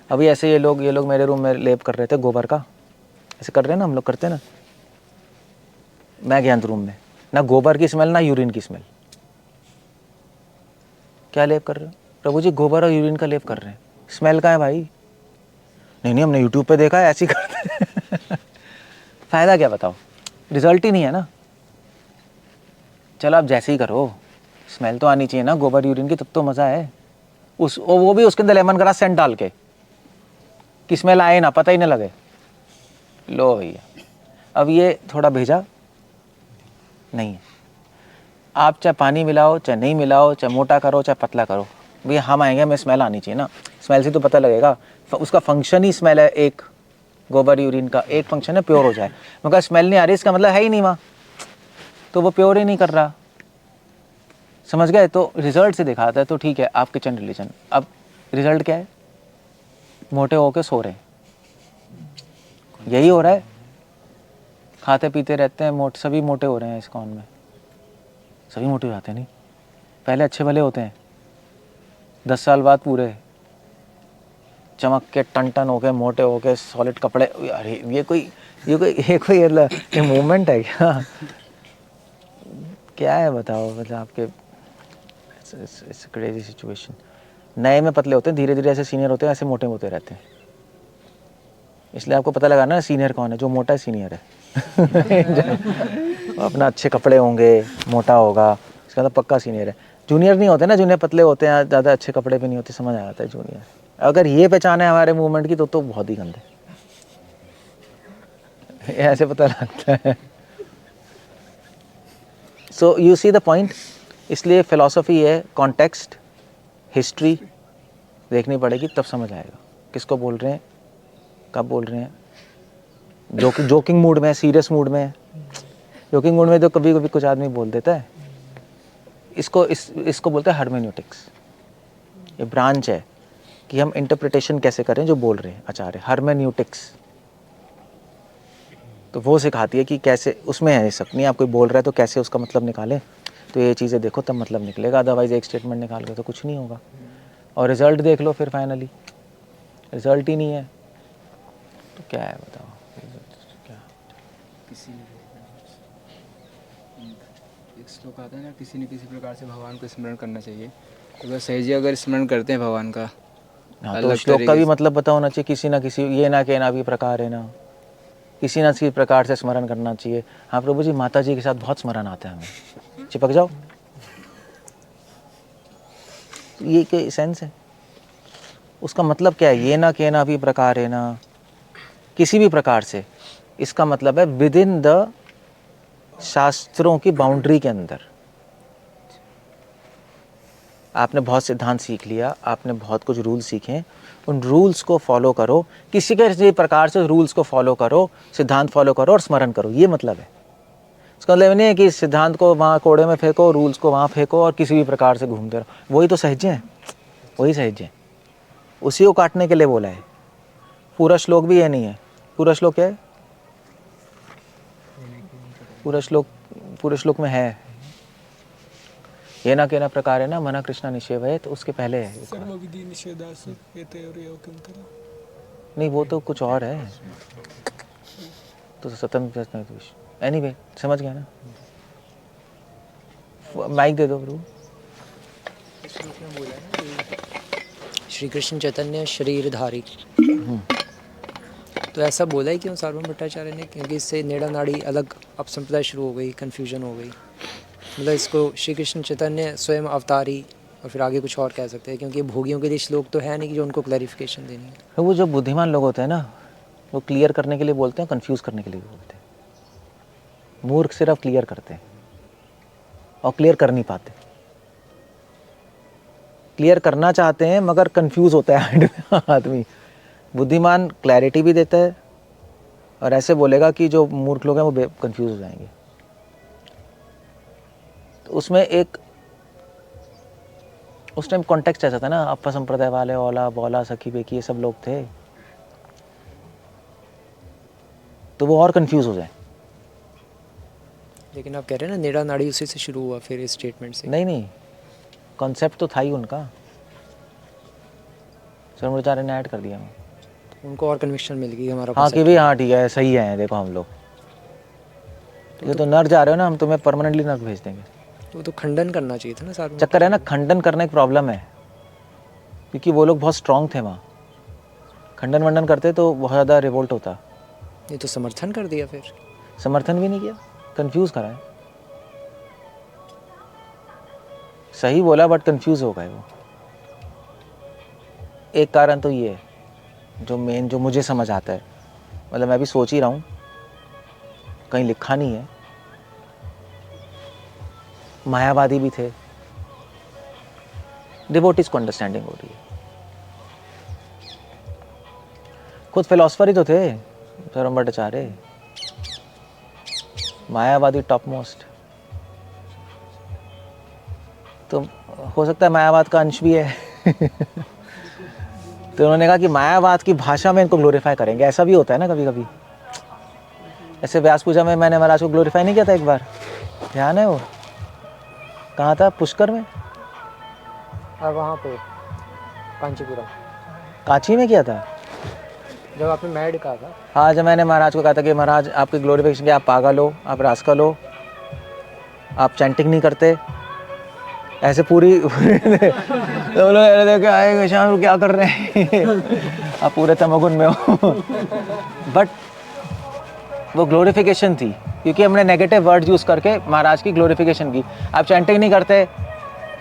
अभी ऐसे ये लोग मेरे रूम में लेप कर रहे थे गोबर का, ऐसे कर रहे हैं ना हम लोग, करते हैं ना। मैं गया रूम में, ना गोबर की स्मेल ना यूरिन की स्मेल, क्या लेप कर रहे हो? प्रभु जी गोबर और यूरिन का लेप कर रहे हैं। स्मेल का है भाई? नहीं हमने यूट्यूब पे देखा है, ऐसे ही करते हैं। फायदा क्या बताओ? रिजल्ट ही नहीं है ना। चलो आप जैसे ही करो, स्मेल तो आनी चाहिए ना गोबर यूरिन की, तब तो मज़ा है। वो भी उसके अंदर लेमन ग्रास सेंट डाल के, कि स्मेल आए ना, पता ही ना लगे। लो भैया, अब ये थोड़ा भेजा नहीं है। आप चाहे पानी मिलाओ, चाहे नहीं मिलाओ, चाहे मोटा करो, चाहे पतला करो, भैया हम आएंगे, हमें स्मेल आनी चाहिए ना। स्मेल से तो पता लगेगा। उसका फंक्शन ही स्मेल है। एक गोबर यूरिन का एक फंक्शन है प्योर हो जाए, मगर स्मेल नहीं आ रही, इसका मतलब है ही नहीं वहाँ, तो वो प्योर ही नहीं कर रहा। समझ गए? तो रिजल्ट से दिखाता है तो ठीक है, आप किचन रिलीजन। अब रिजल्ट क्या है? मोटे होके सो रहे हैं, यही हो रहा है। खाते पीते रहते हैं, सभी मोटे हो रहे हैं इस कौन में। सभी मोटे हो जाते हैं नहीं, पहले अच्छे भले होते हैं, 10 साल बाद पूरे चमक के टन टन हो गए, मोटे हो गए, सॉलिड कपड़े। अरे ये कोई मूवमेंट है क्या? क्या है बताओ? मतलब आपके क्रेजी सिचुएशन। नए में पतले होते हैं, धीरे धीरे ऐसे सीनियर होते हैं, ऐसे मोटे होते रहते हैं। इसलिए आपको पता लगाना सीनियर कौन है। जो मोटा है सीनियर है। अपना अच्छे कपड़े होंगे, मोटा होगा, इसका मतलब पक्का सीनियर है। जूनियर नहीं होते ना, जूनियर पतले होते हैं, ज़्यादा अच्छे कपड़े पे नहीं होते, समझ आ जाता है जूनियर। अगर ये पहचान है हमारे मूवमेंट की तो बहुत ही गंदे। ऐसे पता लगता है। So you see the point. इसलिए फिलॉसफी है, कॉन्टेक्स्ट, हिस्ट्री देखनी पड़ेगी, तब समझ आएगा किसको बोल रहे हैं, कब बोल रहे हैं। जोकिंग मूड में, सीरियस मूड में। जोकिंग मूड में तो कभी कभी कुछ आदमी बोल देता है। इसको बोलते हैं हर्मेन्यूटिक्स। ये ब्रांच है कि हम इंटरप्रिटेशन कैसे करें जो बोल रहे हैं आचार्य। हर्मेन्यूटिक्स तो वो सिखाती है कि कैसे, उसमें है सब नहीं। आप कोई बोल रहा है तो कैसे उसका मतलब निकालें, तो ये चीज़ें देखो तब मतलब निकलेगा। अदरवाइज एक स्टेटमेंट निकाल के तो कुछ नहीं होगा। और रिजल्ट देख लो फिर, फाइनली रिजल्ट ही नहीं है तो क्या है बताओ? क्या किसी एक श्लोक आता है ना, किसी न किसी प्रकार से भगवान को स्मरण करना चाहिए। तो बस सही जी अगर स्मरण करते हैं भगवान का, हाँ, तो श्लोक का भी मतलब पता होना चाहिए। किसी ना किसी, ये ना कहना भी प्रकार है ना, किसी न किसी प्रकार से स्मरण करना चाहिए। हाँ प्रभु जी, माता जी के साथ बहुत स्मरण आता है हमें, चिपक जाओ। ये क्या सेंस है? उसका मतलब क्या है? ये ना कहना भी प्रकार है ना, किसी भी प्रकार से, इसका मतलब है विद इन द शास्त्रों की बाउंड्री के अंदर। आपने बहुत सिद्धांत सीख लिया, आपने बहुत कुछ रूल सीखे, उन रूल्स को फॉलो करो। किसी के प्रकार से रूल्स को फॉलो करो, सिद्धांत फॉलो करो और स्मरण करो, ये मतलब है। इसका मतलब नहीं है कि सिद्धांत को वहाँ कोड़े में फेंको, रूल्स को वहाँ फेंको और किसी भी प्रकार से घूमते रहो। वही तो सहज है, वही सहज है। उसी को काटने के लिए बोला है। पूरा श्लोक भी ये नहीं है। पूरा श्लोक क्या है? पूरे श्लोक में है ये ना कहना प्रकार है ना, मना कृष्णा निषेव है, तो उसके पहले है सर्वविधि निषेधासु एतयोरेव किंकरा। नहीं, वो तो कुछ और है। तो सतम एनीवे, समझ गया ना? माइक दे दो प्रभु। श्री कृष्ण चैतन्य शरीरधारी, तो ऐसा बोला ही क्यों सार्वभौम भट्टाचार्य ने? क्योंकि इससे नेड़ा नाड़ी अलग अपसंप्रदाय शुरू हो गई, कन्फ्यूजन हो गई। मतलब इसको श्री कृष्ण चैतन्य स्वयं अवतारी और फिर आगे कुछ और कह सकते हैं, क्योंकि भोगियों के लिए श्लोक तो है नहीं कि जो उनको क्लैरिफिकेशन देनी है। वो जो बुद्धिमान लोग होते हैं ना, वो क्लियर करने के लिए बोलते हैं, कंफ्यूज करने के लिए बोलते हैं। मूर्ख सिर्फ क्लियर करते हैं और क्लियर कर नहीं पाते। क्लियर करना चाहते हैं मगर कंफ्यूज होता है आदमी। बुद्धिमान क्लैरिटी भी देता है और ऐसे बोलेगा कि जो मूर्ख लोग हैं वो कंफ्यूज हो जाएंगे। तो उसमें एक उस टाइम कॉन्टेक्स्ट ऐसा था ना, अप्पा संप्रदाय वाले, ओला बोला, सखी बेकी, ये सब लोग थे, तो वो और कंफ्यूज हो जाए। लेकिन आप कह रहे हैं ना नेड़ा नाड़ी उसी से शुरू हुआ, फिर इस स्टेटमेंट से। नहीं, कॉन्सेप्ट तो था ही उनका, सर्वोच्चार्य ने ऐड कर दिया। उनको और कन्विक्शन मिल गई हमारा। हाँ कि भाई हाँ ठीक है, सही है, देखो हम लोग ये तो नर्क जा रहे हो ना, हम तुम्हें परमानेंटली नर्क भेज देंगे। वो तो खंडन करना चाहिए था ना सारों चक्कर है ना, खंडन करना एक प्रॉब्लम है, क्योंकि वो लोग बहुत स्ट्रांग थे वहाँ। खंडन वंडन करते तो बहुत ज़्यादा रिवोल्ट होता। ये तो समर्थन कर दिया फिर। समर्थन भी नहीं किया, कंफ्यूज करा है। सही बोला बट कंफ्यूज हो गए वो। एक कारण तो ये है जो मेन, जो मुझे समझ आता है, मतलब मैं भी सोच ही रहा हूँ, कहीं लिखा नहीं है। मायावादी भी थे, डिवोटीज को अंडरस्टैंडिंग हो रही है। खुद फिलोसफर ही तो थे स्वयं भट्टाचार्य, मायावादी टॉप मोस्ट। तो हो सकता है मायावाद का अंश भी है। तो उन्होंने कहा कि मायावाद की भाषा में इनको ग्लोरीफाई करेंगे। ऐसा भी होता है ना कभी कभी। ऐसे व्यास पूजा में मैंने महाराज को ग्लोरीफाई नहीं किया था एक बार, ध्यान है वो? कहाँ था? पुष्कर में, और वहाँ पे कांचीपुरम, कांची में किया था। जब आपने मैड कहा था। हाँ, जब मैंने महाराज को कहा था कि महाराज आपकी ग्लोरीफिकेशन के, आप पागल हो, आप रास्कल हो, आप चैंटिंग नहीं करते, ऐसे पूरी तो लोग देखे आए शाम क्या कर रहे हैं। आप पूरे तमोगुण में हो। बट वो ग्लोरिफिकेशन थी, क्योंकि हमने नेगेटिव वर्ड्स यूज़ करके महाराज की ग्लोरिफिकेशन की। आप चैंटिंग नहीं करते,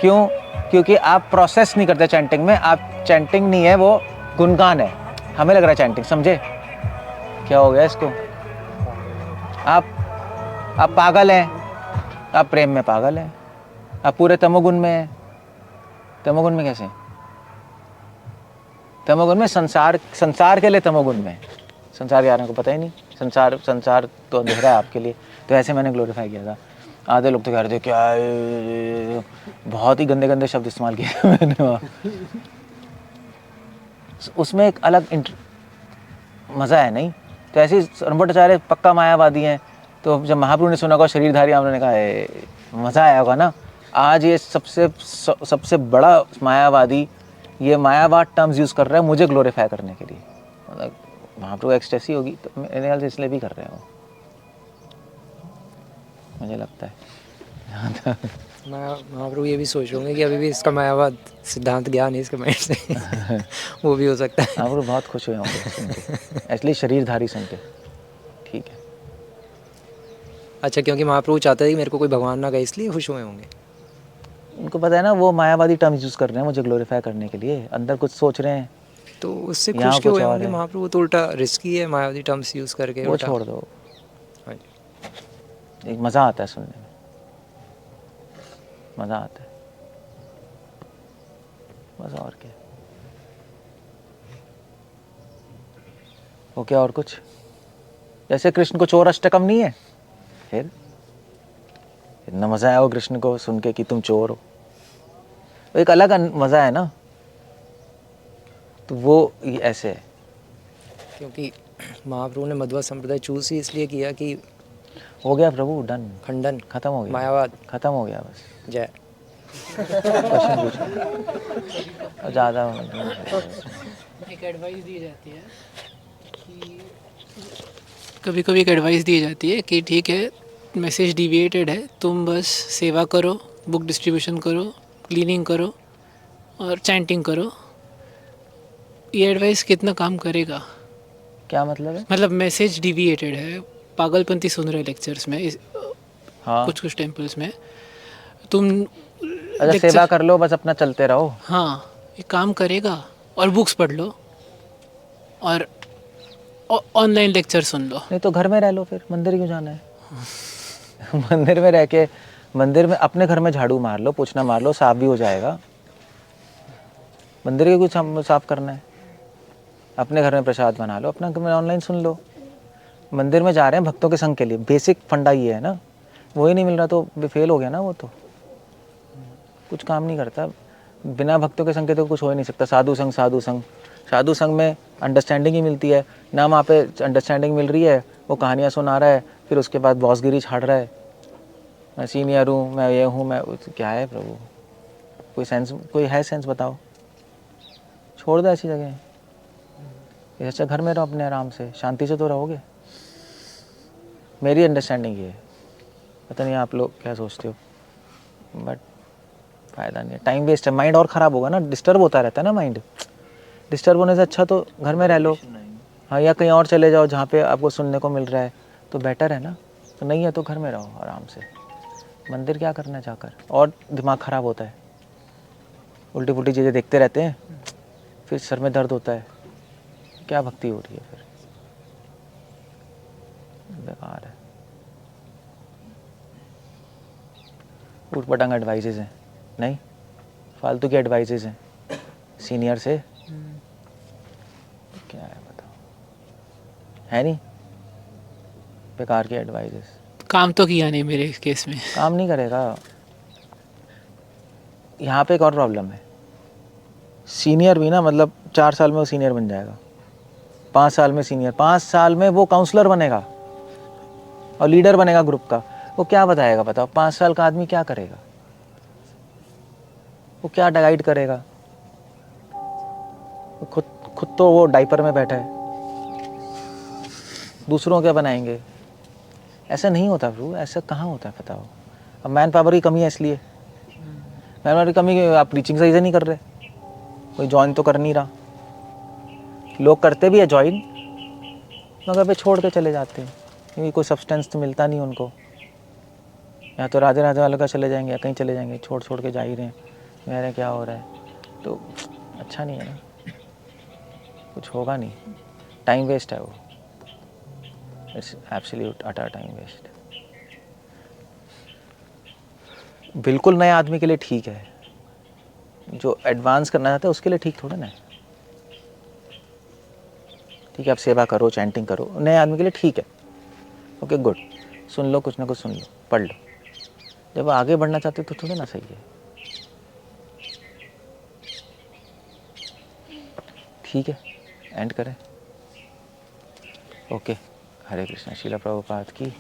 क्यों? क्योंकि आप प्रोसेस नहीं करते चैंटिंग में। आप चैंटिंग नहीं है, वो गुणगान है। हमें लग रहा है चैंटिंग, समझे क्या हो गया इसको? आप पागल हैं, आप प्रेम में पागल हैं, आप पूरे तमोगुण में हैं। तमोगुण में कैसे? तमोगुण में संसार के लिए तमोगुण में, संसार के यारों को पता ही नहीं। संसार तो अंधेरा है आपके लिए। तो ऐसे मैंने ग्लोरीफाई किया था। आधे लोग तो कह रहे थे क्या, बहुत ही गंदे गंदे शब्द इस्तेमाल किए मैंने वहाँ। उसमें एक अलग मज़ा है नहीं? तो ऐसे स्वयं भट्टाचार्य पक्का मायावादी हैं। तो जब महाप्रभु ने सुना होगा शरीरधारी, उन्होंने कहा मज़ा आया होगा ना। आज ये सबसे बड़ा मायावादी ये मायावाद टर्म्स यूज़ कर रहा है मुझे ग्लोरीफाई करने के लिए। मतलब महाप्रभु एक्सटेसी होगी, तो मेरे ख्याल से इसलिए भी कर रहे हो, मुझे लगता है। महाप्रभु ये भी सोच रहे होंगे कि अभी भी इसका मायावाद सिद्धांत ज्ञान है इसके माइंड से। वो भी हो सकता है। महाप्रभु बहुत खुश हुए होंगे सुन के, एक्चुअली शरीरधारी सुन के। ठीक है। अच्छा, क्योंकि महाप्रभु चाहते थे कि मेरे को कोई भगवान ना कहे, इसलिए खुश हुए होंगे। उनको पता है ना, वो मायावादी टर्म्स यूज़ कर रहे हैं मुझे ग्लोरीफाई करने के लिए, अंदर कुछ सोच रहे हैं। तो उससे यहाँ खुश क्यों कुछ हुए और होंगे है। महाप्रभु? तो उल्टा रिस्की है मायावादी टर्म्स यूज़ करके। वो उल्टा छोड़ दो, हाँ जी। एक मज़ा आता है सुनने में, मज़ा आता है बस, और क्या। ओके, और कुछ? जैसे कृष्ण को चोर अष्टकम नहीं है, फिर इतना मज़ा आया वो कृष्ण को सुन के कि तुम चोर हो, एक अलग मज़ा है ना। तो वो ऐसे है। क्योंकि महाप्रभु ने मध्वा संप्रदाय चूज ही इसलिए किया कि हो गया प्रभु, डन, खंडन, खत्म हो गया, मायावाद खत्म हो गया बस। जय। क्वेश्चन पूछो ज़्यादा। एक एडवाइस दी जाती है कि कभी कभी एक एडवाइस दी जाती है कि ठीक है मैसेज डिविएटेड है, तुम बस सेवा करो, बुक डिस्ट्रीब्यूशन करो, क्लीनिंग करो और चैंटिंग करो। ये एडवाइस कितना काम करेगा? क्या मतलब है? मतलब मैसेज डिविएटेड है, पागलपंती सुन रहे लेक्चर्स में हाँ, कुछ टेम्पल्स में तुम अच्छा सेवा कर लो, बस अपना चलते रहो। हाँ, ये काम करेगा? और बुक्स पढ़ लो और ऑनलाइन लेक्चर सुन लो। नहीं तो घर में रह लो, फिर मंदिर क्यों जाना है? मंदिर में रह के, मंदिर में अपने घर में झाड़ू मार लो, पोछना मार लो, साफ भी हो जाएगा। मंदिर के कुछ साफ करना है? अपने घर में प्रसाद बना लो, अपना घर में ऑनलाइन सुन लो। मंदिर में जा रहे हैं भक्तों के संग के लिए, बेसिक फंडा ये है ना। वही नहीं मिल रहा तो फेल हो गया ना, वो तो कुछ काम नहीं करता। बिना भक्तों के संग के तो कुछ हो ही नहीं सकता। साधु संग, साधु संग, साधु संग में अंडरस्टैंडिंग ही मिलती है ना। वहाँ पे अंडरस्टैंडिंग मिल रही है, वो कहानियाँ सुना रहा है, फिर उसके बाद बॉसगिरी छाड़ रहा है, मैं सीनियर हूँ, मैं ये हूँ, मैं क्या है प्रभु? कोई सेंस, कोई है सेंस बताओ? छोड़ दो ऐसी जगह। इससे अच्छा घर में रहो अपने आराम से, शांति से तो रहोगे। मेरी अंडरस्टैंडिंग ये है, पता नहीं आप लोग क्या सोचते हो। बट फ़ायदा नहीं है, टाइम वेस्ट है, माइंड और ख़राब होगा ना, डिस्टर्ब होता रहता है ना माइंड। डिस्टर्ब होने से अच्छा तो घर में रह लो, हाँ, या कहीं और चले जाओ जहाँ पे आपको सुनने को मिल रहा है, तो बेटर है ना। तो नहीं है तो घर में रहो आराम से, मंदिर क्या करना जाकर, और दिमाग ख़राब होता है, उल्टी पुल्टी चीज़ें देखते रहते हैं, फिर सर में दर्द होता है, क्या भक्ति हो रही है फिर, बेकार है। ऊट पटांग एडवाइजेज हैं, नहीं फालतू की एडवाइजेज हैं सीनियर से, क्या है बताओ, है नहीं, बेकार की एडवाइजेस, काम तो किया नहीं मेरे केस में। काम नहीं करेगा। यहाँ पे एक और प्रॉब्लम है, सीनियर भी ना, मतलब 4 साल में वो सीनियर बन जाएगा, 5 साल में सीनियर, 5 साल में वो काउंसलर बनेगा और लीडर बनेगा ग्रुप का। वो क्या बताएगा बताओ, 5 साल का आदमी क्या करेगा, वो क्या गाइड करेगा, खुद तो वो डाइपर में बैठा है, दूसरों क्या बनाएंगे। ऐसा नहीं होता प्रभु, ऐसा कहाँ होता है बताओ। अब मैन पावर की कमी है, इसलिए मैन पावर की कमी, आप टीचिंग सही से नहीं कर रहे, कोई ज्वाइन तो कर नहीं रहा, लोग करते भी है ज्वाइन मगर वे छोड़ के चले जाते हैं, क्योंकि कोई सब्सटेंस तो मिलता नहीं उनको, या तो राधे राधे वालों का चले जाएंगे या कहीं चले जाएंगे, छोड़ छोड़ के जा ही रहे हैं, मेरे क्या हो रहा है, तो अच्छा नहीं है ना, कुछ होगा नहीं, टाइम वेस्ट है वो, it's absolute utter time waste. बिल्कुल नए आदमी के लिए ठीक है, जो एडवांस करना चाहता है उसके लिए ठीक थोड़ा ना है। ठीक है, आप सेवा करो, चैंटिंग करो, नए आदमी के लिए ठीक है, ओके गुड, सुन लो, कुछ ना कुछ सुन लो, पढ़ लो। जब आगे बढ़ना चाहते हो तो थोड़ा ना सही है। ठीक है, एंड करें। ओके, हरे कृष्णा, शीला प्रभुपाद की।